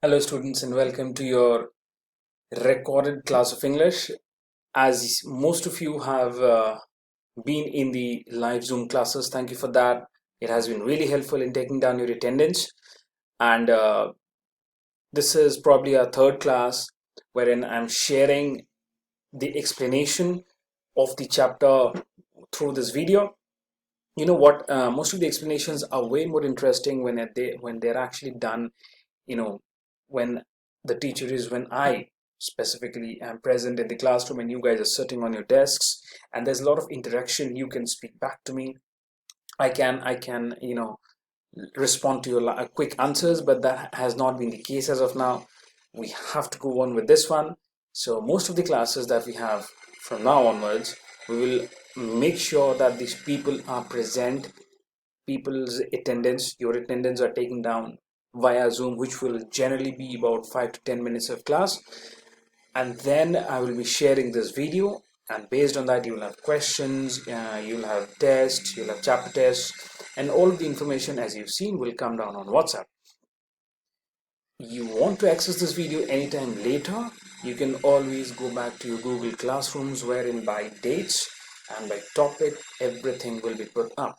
Hello students and welcome to your recorded class of English. As most of you have been in the live Zoom classes, thank you for that. It has been really helpful in taking down your attendance. And this is probably our third class wherein I'm sharing the explanation of the chapter through this video. You know what? Most of the explanations are way more interesting when they're actually done. You know, when when I specifically am present in the classroom and you guys are sitting on your desks and there's a lot of interaction. You can speak back to me. I can respond to your quick answers, but that has not been the case as of now. We have to go on with this one. So most of the classes that we have from now onwards, we will make sure that these people are present. People's attendance, your attendance are taken down via Zoom, which will generally be about 5 to 10 minutes of class. And then I will be sharing this video, and based on that you will have questions, you'll have tests, you'll have chapter tests, and all of the information as you've seen will come down on WhatsApp. You want to access this video anytime later, you can always go back to your Google Classrooms, wherein by dates and by topic everything will be put up.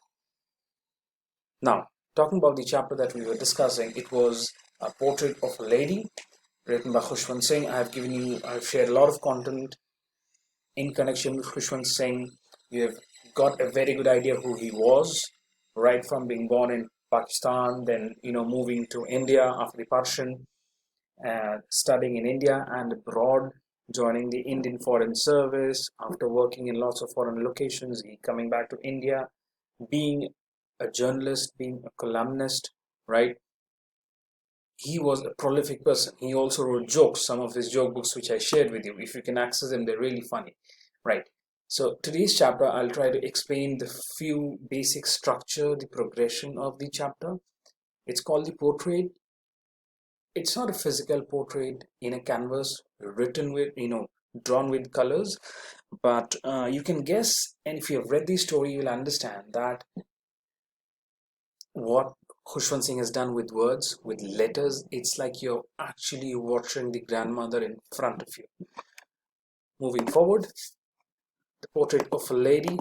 Now, talking about the chapter that we were discussing, it was a portrait of a lady written by Khushwant Singh. I've shared a lot of content in connection with Khushwant Singh. You have got a very good idea who he was, right from being born in Pakistan, then moving to India after the partition, studying in India and abroad, joining the Indian Foreign Service. After working in lots of foreign locations, he coming back to India, being a journalist, being a columnist, right? He was a prolific person. He also wrote jokes, some of his joke books which I shared with you. If you can access them, they're really funny, right? So today's chapter, I'll try to explain the few basic structure, the progression of the chapter. It's called the portrait. It's not a physical portrait in a canvas written with, drawn with colors, but you can guess, and if you have read the story, you'll understand that what Khushwant Singh has done with words, with letters, it's like you're actually watching the grandmother in front of you. Moving forward, the portrait of a lady.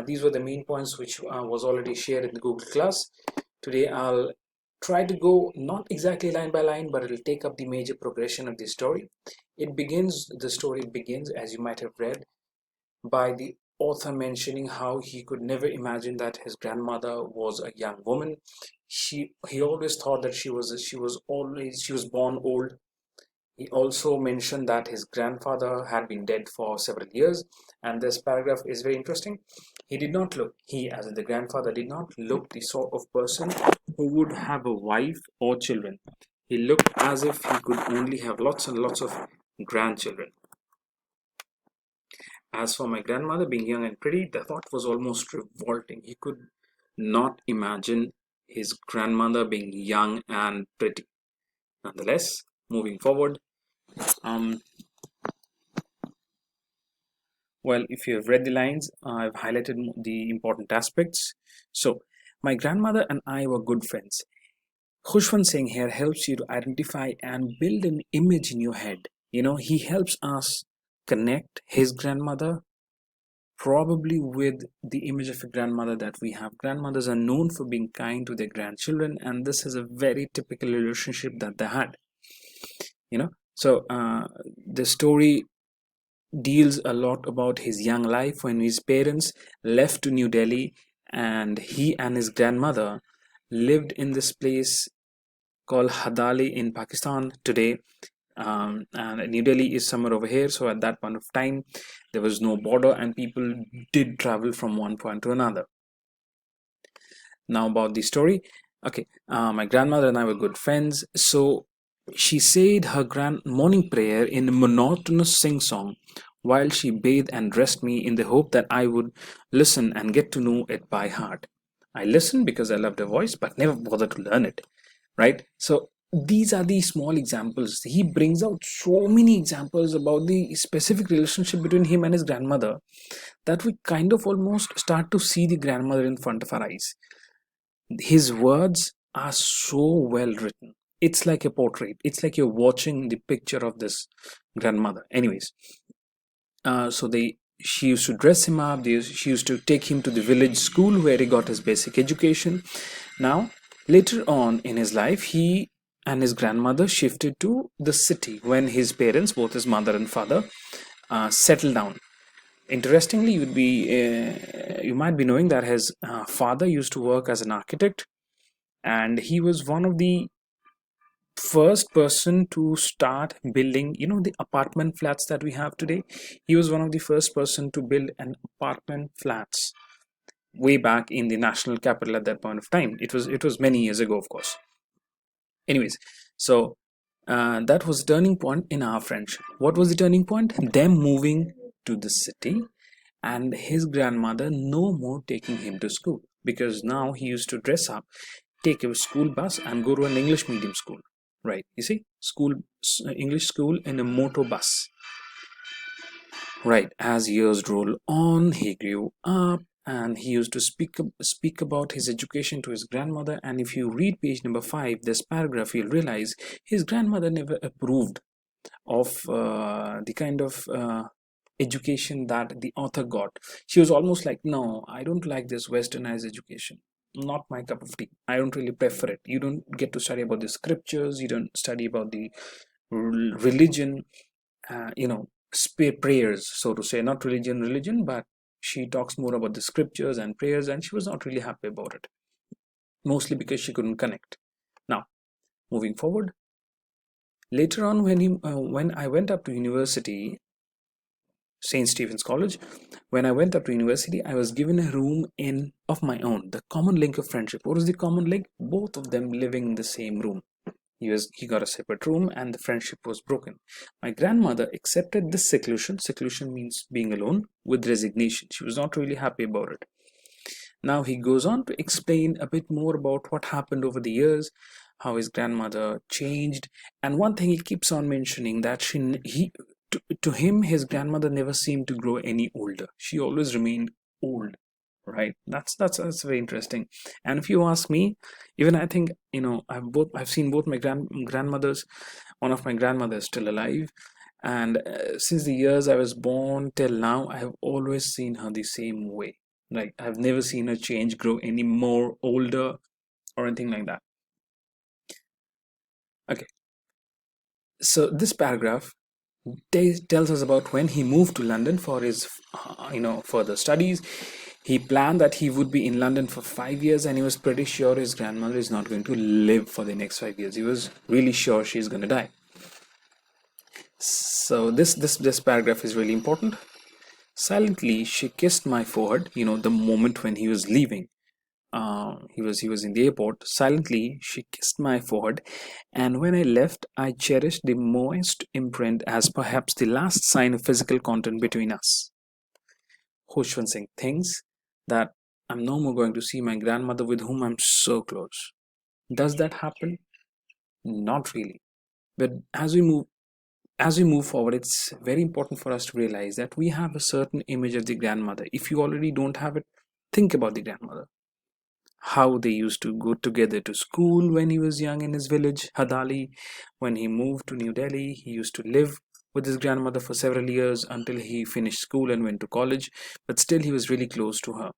These were the main points which was already shared in the Google class. Today I'll try to go not exactly line by line, but it'll take up the major progression of the story. The story begins, as you might have read, by the author mentioning how he could never imagine that his grandmother was a young woman. He always thought that she was born old. He also mentioned that his grandfather had been dead for several years, and this paragraph is very interesting. He, as in the grandfather, did not look the sort of person who would have a wife or children. He looked as if he could only have lots and lots of grandchildren. As for my grandmother being young and pretty, the thought was almost revolting. He could not imagine his grandmother being young and pretty. Nonetheless, moving forward, well, if you have read the lines, I've highlighted the important aspects. So, my grandmother and I were good friends. Khushwant Singh here helps you to identify and build an image in your head. He helps us connect his grandmother probably with the image of a grandmother that we have. Grandmothers are known for being kind to their grandchildren, and this is a very typical relationship that they had. So the story deals a lot about his young life when his parents left to New Delhi, and he and his grandmother lived in this place called Hadali in Pakistan today. And New Delhi is somewhere over here. So at that point of time, there was no border, and people did travel from one point to another. Now about the story. Okay, my grandmother and I were good friends. So she said her morning prayer in a monotonous sing-song while she bathed and dressed me in the hope that I would listen and get to know it by heart. I listened because I loved her voice, but never bothered to learn it. Right? So these are the small examples. He brings out so many examples about the specific relationship between him and his grandmother that we kind of almost start to see the grandmother in front of our eyes. His words are so well written. it's like a portrait. It's like you're watching the picture of this grandmother. Anyways, so she used to dress him up. She used to take him to the village school where he got his basic education. Now, later on in his life, he and his grandmother shifted to the city when his parents, both his mother and father, settled down. Interestingly, you might be knowing that his father used to work as an architect, and he was one of the first person to start building, the apartment flats that we have today. He was one of the first person to build an apartment flats way back in the national capital at that point of time. It was many years ago, of course. Anyways, so that was a turning point in our friendship. What was the turning point? Them moving to the city, and his grandmother no more taking him to school, because now he used to dress up, take a school bus, and go to an English medium school. Right, you see, English school in a motor bus. Right, as years roll on, he grew up, and he used to speak about his education to his grandmother. And if you read page number 5, this paragraph, you'll realize his grandmother never approved of the kind of education that the author got. She was almost like, no, I don't like this westernized education, not my cup of tea. I don't really prefer it. You don't get to study about the scriptures, you don't study about the religion, prayers, so to say, not religion, but she talks more about the scriptures and prayers, and she was not really happy about it, mostly because she couldn't connect. Now, moving forward, later on, when I went up to university, St. Stephen's College, when I went up to university, I was given a room of my own. The common link of friendship. What was the common link? Both of them living in the same room. He got a separate room, and the friendship was broken. My grandmother accepted this seclusion. Seclusion means being alone, with resignation. She was not really happy about it. Now he goes on to explain a bit more about what happened over the years, how his grandmother changed, and one thing he keeps on mentioning, that to him, his grandmother never seemed to grow any older. She always remained old. Right, that's very interesting. And if you ask me, even I think, I've seen both my grandmothers. One of my grandmothers still alive, and since the years I was born till now, I have always seen her the same way. Like, I've never seen her change, grow any more older or anything like that. Okay, so this paragraph tells us about when he moved to London for his further studies. He planned that he would be in London for 5 years, and he was pretty sure his grandmother is not going to live for the next 5 years. He was really sure she's going to die. So this paragraph is really important. Silently, she kissed my forehead. The moment when he was leaving, he was in the airport. Silently, she kissed my forehead, and when I left, I cherished the moist imprint as perhaps the last sign of physical contact between us. Khushwant Singh thinks that I'm no more going to see my grandmother, with whom I'm so close. Does that happen? Not really. But as we move forward, it's very important for us to realize that we have a certain image of the grandmother. If you already don't have it, think about the grandmother. How they used to go together to school when he was young in his village, Hadali. When he moved to New Delhi, he used to live with his grandmother for several years until he finished school and went to college, but still he was really close to her.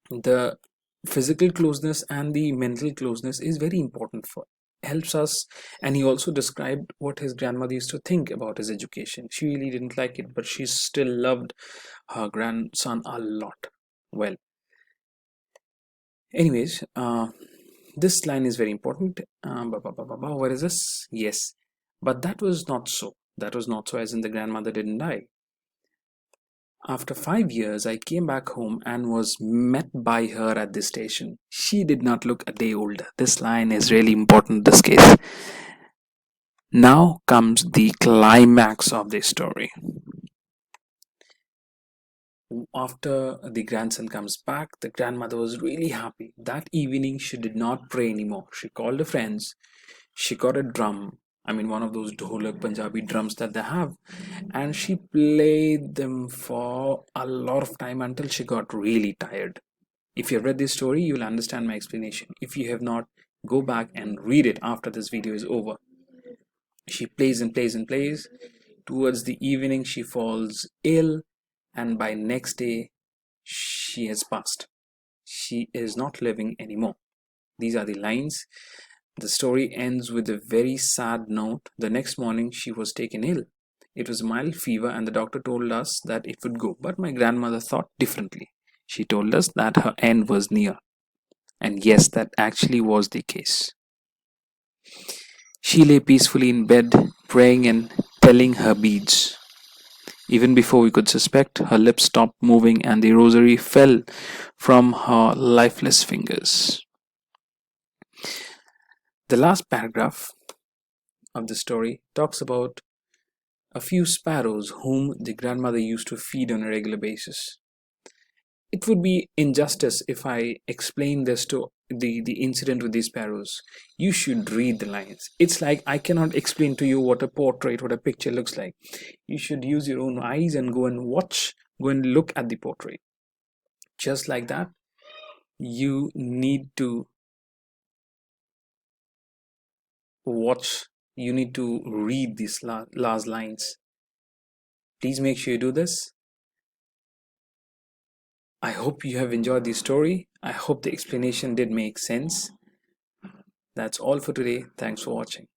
The physical closeness and the mental closeness is very important, for helps us. And he also described what his grandmother used to think about his education. She really didn't like it, but she still loved her grandson a lot. Well, anyways, this line is very important. Where is this? Yes, but that was not so. That was not so, as in the grandmother didn't die. After 5 years, I came back home and was met by her at the station. She did not look a day older. This line is really important in this case. Now comes the climax of the story. After the grandson comes back, the grandmother was really happy. That evening, she did not pray anymore. She called her friends. She got a drum. I mean, one of those dholak Punjabi drums that they have. And she played them for a lot of time until she got really tired. If you have read this story, you will understand my explanation. If you have not, Go back and read it after this video is over. She plays and plays and plays. Towards the evening, she falls ill, and by next day, she has passed. She is not living anymore. These are the lines. The story ends with a very sad note. The next morning, she was taken ill. It was a mild fever, and the doctor told us that it would go. But my grandmother thought differently. She told us that her end was near. And yes, that actually was the case. She lay peacefully in bed, praying and telling her beads. Even before we could suspect, her lips stopped moving and the rosary fell from her lifeless fingers. The last paragraph of the story talks about a few sparrows whom the grandmother used to feed on a regular basis. It would be injustice if I explain this to the incident with these sparrows. You should read the lines. It's like I cannot explain to you what a portrait, what a picture looks like. You should use your own eyes and go and watch, go and look at the portrait. Just like that, you need to watch, you need to read these last lines. Please make sure you do this. I hope you have enjoyed the story. I hope the explanation did make sense. That's all for today. Thanks for watching.